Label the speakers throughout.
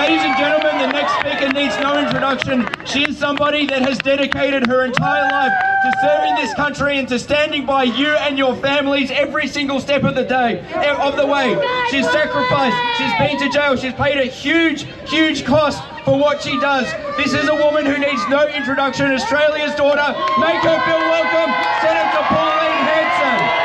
Speaker 1: Ladies and gentlemen, the next speaker needs no introduction. She is somebody that has dedicated her entire life to serving this country and to standing by you and your families every single step of the way. She's sacrificed, she's been to jail, she's paid a huge, huge cost for what she does. This is a woman who needs no introduction, Australia's daughter. Make her feel welcome, Senator Pauline Hanson.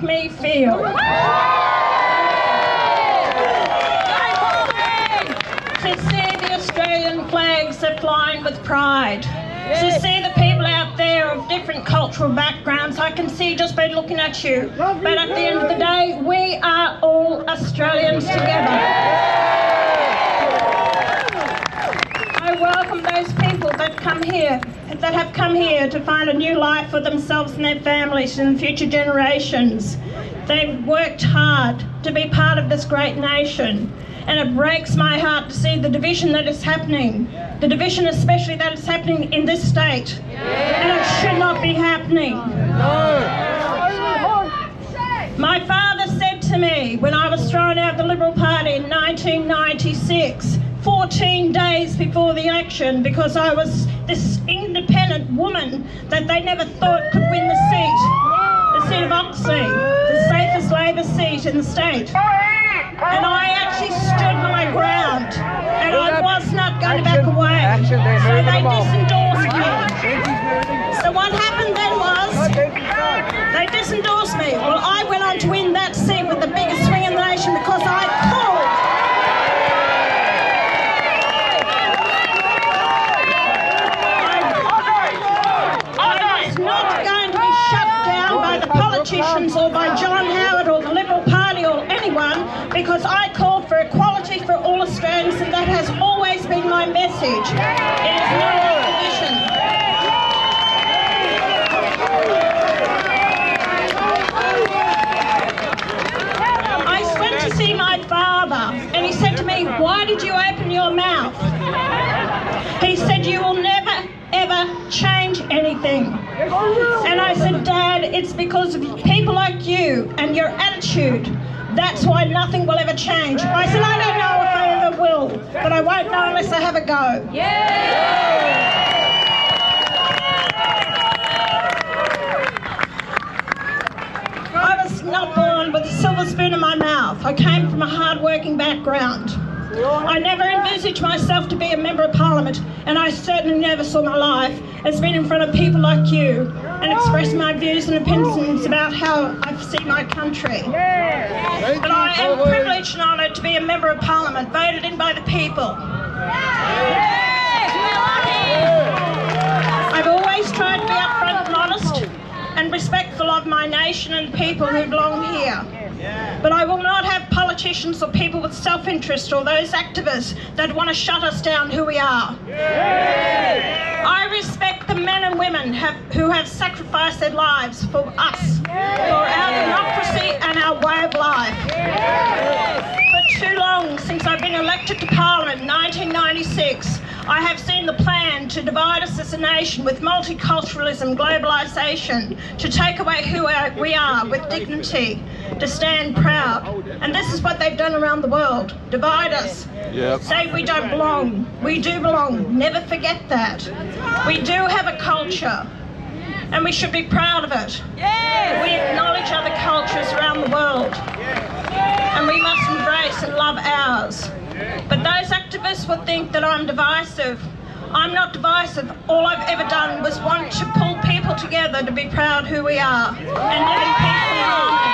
Speaker 2: Me feel. To see the Australian flags are flying with pride. To see the people out there of different cultural backgrounds, I can see just by looking at you. But at the end of the day, we are all Australians together. I welcome those people that have come here to find a new life for themselves and their families and future generations. They've worked hard to be part of this great nation, and it breaks my heart to see the division that is happening, the division especially that is happening in this state, and it should not be happening. My father said to me when I was thrown out of the Liberal Party in 1996, 14 days before the election, because I was this independent woman that they never thought could win the seat of Oxley, the safest Labor seat in the state. And I actually stood my ground, and I was not going to back away. So they disendorsed me. So what happened then was, they disendorsed me. Well, I went on to win that seat with the biggest swing in the nation because I called. Politicians or by John Howard or the Liberal Party or anyone, because I called for equality for all Australians, and that has always been my message. It is not a condition. I went to see my father and he said to me, "Why did you open your mouth?" He said, "You will never ever change anything." And I said, "Dad, it's because of people like you and your attitude. That's why nothing will ever change." I said, "I don't know if I ever will, but I won't know unless I have a go." I was not born with a silver spoon in my mouth. I came from a hard-working background. I never envisaged myself to be a member of Parliament, and I certainly never saw my life as being in front of people like you and express my views and opinions about how I see my country. But I am privileged and honoured to be a member of Parliament, voted in by the people. I've always tried to be upfront and honest and respectful of my nation and people who belong here. But I will not have politicians or people with self-interest or those activists that want to shut us down who we are. I respect the men and women who have sacrificed their lives for us, for our democracy and our way of life. For too long, since I've been elected to Parliament in 1996, I have seen the plan to divide us as a nation with multiculturalism, globalisation, to take away who we are with dignity, to stand proud. And this is what they've done around the world, divide us. Say we don't belong. We do belong. Never forget that. We do have a culture, and we should be proud of it. We acknowledge other cultures around the world, and we must embrace and love ours. But those activists would think that I'm divisive. I'm not divisive. All I've ever done was want to pull people together to be proud who we are and live in peace and harmony.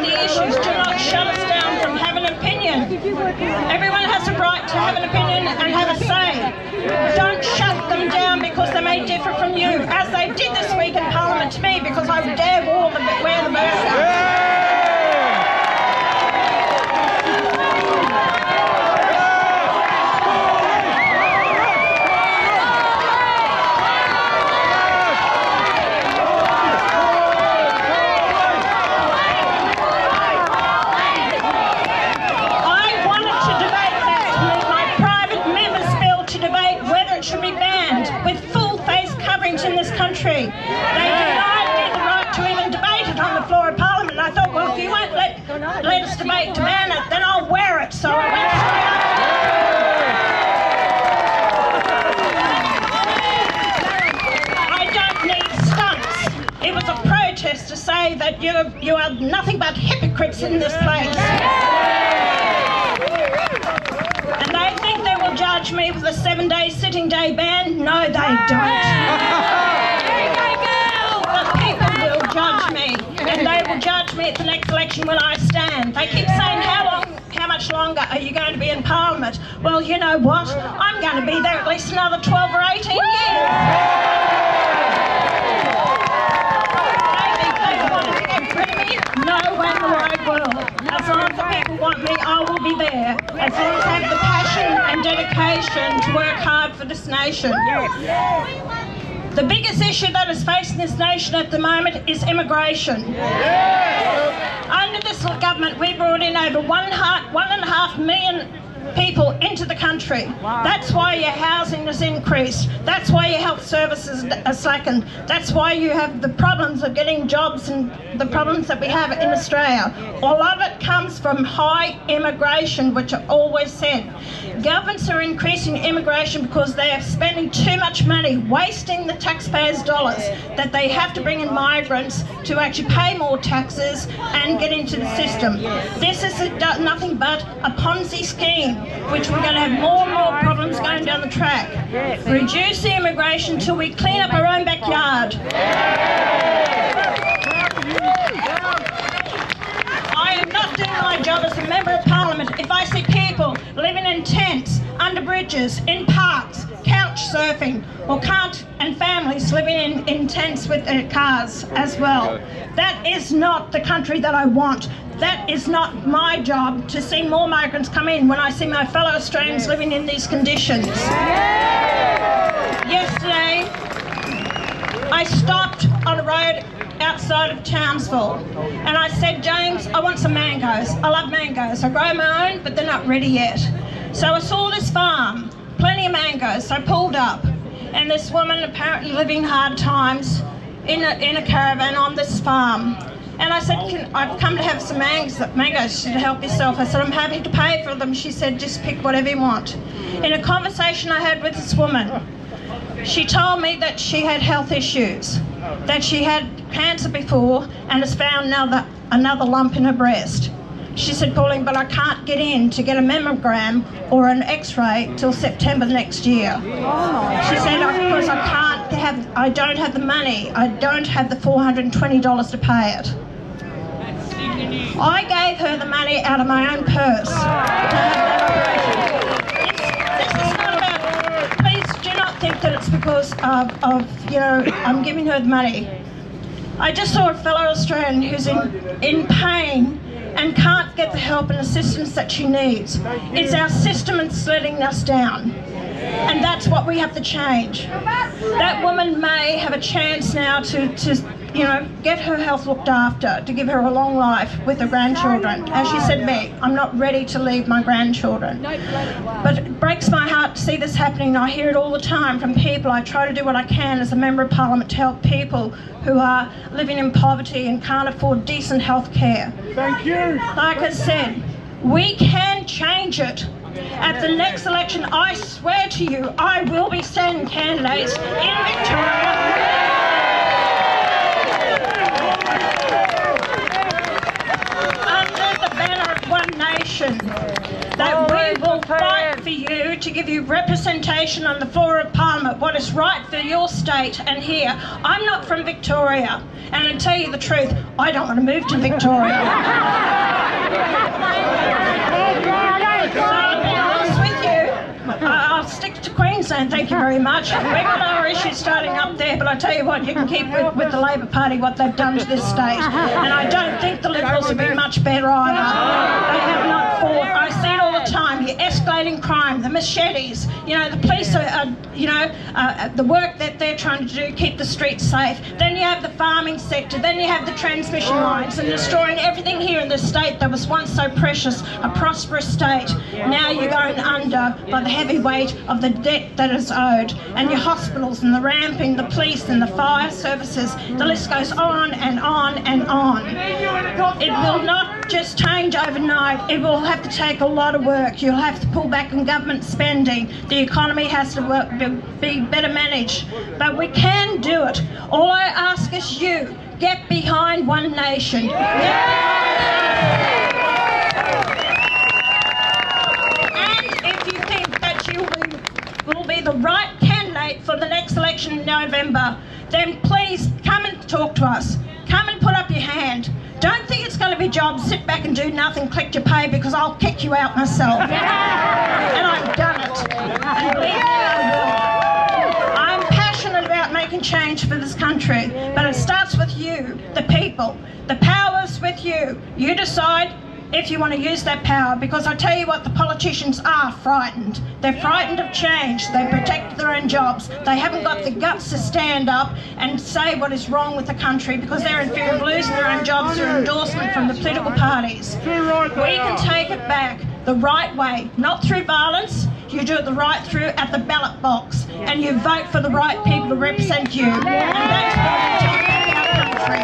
Speaker 2: the issues do not shut us down from having an opinion. Everyone has a right to have an opinion and have a say. Don't shut them down because they may differ from you, as they did this week in Parliament to me because I dare wear the burqa. In this country. They denied me the right to even debate it on the floor of Parliament. And I thought, well, if you won't let us debate to ban it, then I'll wear it. So I went straight up. I don't need stunts. It was a protest to say that you are nothing but hypocrites in this place. And they think they will judge me with a 7-day sitting day ban. No, they don't. And they will judge me at the next election when I stand. They keep saying, how much longer are you going to be in Parliament? Well, you know what? I'm going to be there at least another 12 or 18 years. Maybe people want to get rid of me. No way in the wide world. As long as the people want me, I will be there. As long as I have the passion and dedication to work hard for this nation. The biggest issue that is facing this nation at the moment is immigration. Under this government, we brought in over 1.5 million people into the country. That's why your housing has increased. That's why your health services are slackened. That's why you have the problems of getting jobs and the problems that we have in Australia. All of it comes from high immigration, which I always said. Governments are increasing immigration because they are spending too much money, wasting the taxpayers' dollars, that they have to bring in migrants to actually pay more taxes and get into the system. This is nothing but a Ponzi scheme, which we're going to have more and more problems going down the track. Reduce the immigration till we clean up our own backyard. I am not doing my job as a Member of Parliament if I see people living in tents, under bridges, in parks, couch surfing, and families living in tents with their cars as well. That is not the country that I want. That is not my job to see more migrants come in when I see my fellow Australians living in these conditions. Yesterday, I stopped on a road outside of Townsville and I said, James, I want some mangoes. I love mangoes. I grow my own, but they're not ready yet. So I saw this farm, plenty of mangoes, so I pulled up, and this woman apparently living hard times in a caravan on this farm. And I said, I've come to have some mangoes. She said, help yourself. I said, I'm happy to pay for them. She said, just pick whatever you want. In a conversation I had with this woman, she told me that she had health issues, that she had cancer before and has found another lump in her breast. She said, Pauline, but I can't get in to get a mammogram or an x-ray till September next year. She said, because I don't have the money. I don't have the $420 to pay it. I gave her the money out of my own purse to have that operation. This is not about, please do not think that it's because I'm giving her the money. I just saw a fellow Australian who's in pain and can't get the help and assistance that she needs. It's our system that's letting us down. And that's what we have to change. That woman may have a chance now to get her health looked after, to give her a long life with her grandchildren. As she said to me, I'm not ready to leave my grandchildren. But it breaks my heart to see this happening. I hear it all the time from people. I try to do what I can as a Member of Parliament to help people who are living in poverty and can't afford decent health care.
Speaker 3: Thank you.
Speaker 2: Like I said, we can change it. At the next election, I swear to you, I will be sending candidates in Victoria under the banner of One Nation, that we will fight for you to give give you representation on the floor of Parliament, what is right for your state and here. I'm not from Victoria, and to tell you the truth, I don't want to move to Victoria. So I'll be honest with you, I'll stick to Queensland, thank you very much. We've got our issues starting up there, but I tell you what, you can keep with the Labor Party what they've done to this state. And I don't think the Liberals have been much better either. They have not fought. I see it all the time. You're escalating crime, the machetes, the police are the work that they're trying to do, keep the streets safe. Then you have the farming sector, then you have the transmission lines and destroying everything here in this state that was once so precious, a prosperous state. Now you're going under by the heavy weight of the debt that is owed, and your hospitals and the ramping, the police and the fire services, the list goes on and on and on. It will not just change overnight. It will have to take a lot of work. You'll have to pull back on government spending. The economy has to be better managed. But we can do it. All I ask is you, get behind One Nation. And if you think that you will be the right candidate for the next election in November, then please come and talk to us. Come and put up your hand. Don't think it's going to be jobs, sit back and do nothing, collect your pay, because I'll kick you out myself. And I've done it. And believe me, I will. I'm passionate about making change for this country, but it starts with you, the people. The power's with you. You decide if you want to use that power, because I tell you what, the politicians are frightened. They're frightened of change. They protect their own jobs. They haven't got the guts to stand up and say what is wrong with the country, because they're in fear of losing their own jobs or endorsement from the political parties. We can take it back the right way, not through violence. You do it the right through at the ballot box, and you vote for the right people to represent you. And that's what we take back our country.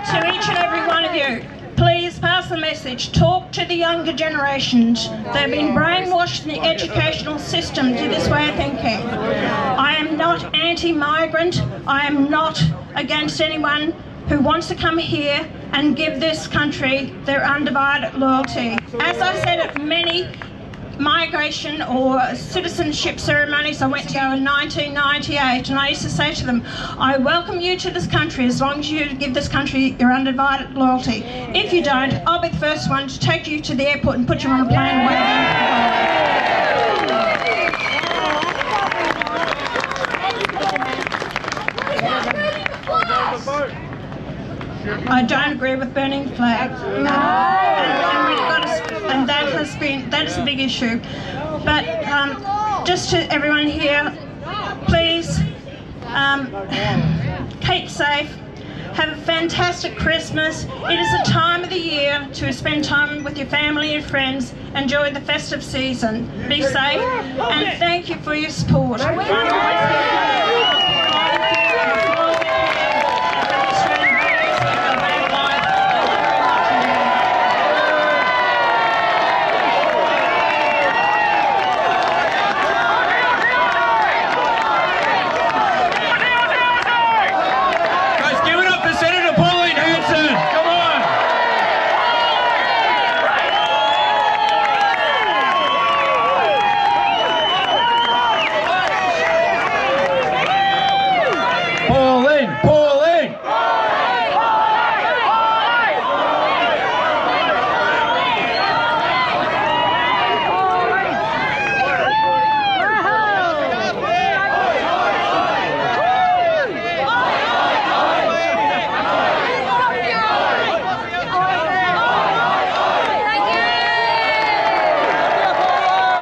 Speaker 2: To each and every one of you, please pass the message. Talk to the younger generations. They've been brainwashed in the educational system to this way of thinking. I am not anti-migrant. I am not against anyone who wants to come here and give this country their undivided loyalty. As I said at many migration or citizenship ceremonies I went to go in 1998, and I used to say to them, I welcome you to this country as long as you give this country your undivided loyalty. If you don't, I'll be the first one to take you to the airport and put you on a plane away. I don't agree with burning flags. And that is a big issue. But just to everyone here, please keep safe. Have a fantastic Christmas. It is a time of the year to spend time with your family and friends. Enjoy the festive season. Be safe, and thank you for your support.
Speaker 1: Hanson, come on! Pauline!